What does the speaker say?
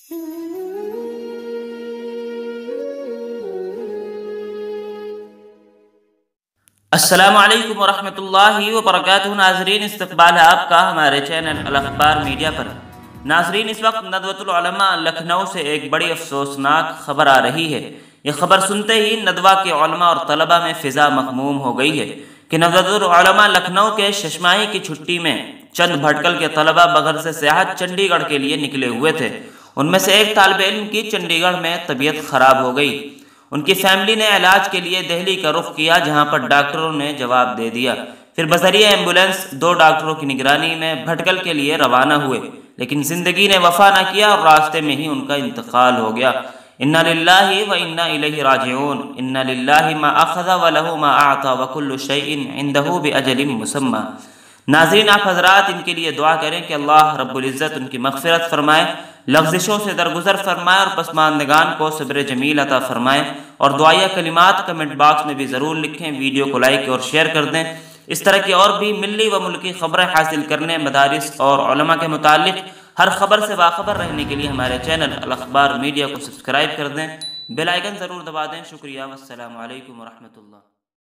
السلام علیکم ورحمۃ اللہ وبرکاتہ۔ ناظرین، استقبال ہے آپ کا ہمارے چینل الاخبار میڈیا پر۔ ناظرین، اس وقت ندوۃ العلماء لکھنؤ سے ایک بڑی افسوسناک خبر آ رہی ہے۔ یہ خبر سنتے ہی ندوہ کے علماء اور طلبہ میں فضا مغموم ہو گئی ہے کہ ندوۃ العلماء لکھنؤ کے ششماہی کی چھٹی میں چند بھٹکل کے طلبہ بغیر سے سیاحت چنڈی گڑھ کے لیے نکلے ہوئے تھے۔ ان میں سے ایک طالب علم کی چنڈی گڑھ میں طبیعت خراب ہو گئی۔ ان کی فیملی نے علاج کے لیے دہلی کا رخ کیا، جہاں پر ڈاکٹروں نے جواب دے دیا۔ پھر بذریعہ ایمبولینس 2 ڈاکٹروں کی نگرانی میں بھٹکل کے لیے روانہ ہوئے، لیکن زندگی نے وفا نہ کیا اور راستے میں ہی ان کا انتقال ہو گیا۔ انا للہ و انا الیہ راجعون۔ انا للہ ما اخذ ولہ ما اعطى وکل شیء عنده باجل مسمى۔ ناظرین، آپ حضرات ان کے لیے دعا کریں کہ اللہ رب العزت ان کی مغفرت فرمائے، لغزشوں سے درگزر فرمائے اور پسماندگان کو صبر جمیل عطا فرمائے۔ اور دعائیہ کلمات کمنٹ باکس میں بھی ضرور لکھیں، ویڈیو کو لائک اور شیئر کر دیں۔ اس طرح کی اور بھی ملی و ملکی خبریں حاصل کرنے، مدارس اور علماء کے متعلق ہر خبر سے باخبر رہنے کے لیے ہمارے چینل الاخبار میڈیا کو سبسکرائب کر دیں، بیل آئیکن ضرور دبا دیں۔ شکریہ، والسلام علیکم ورحمۃ اللہ۔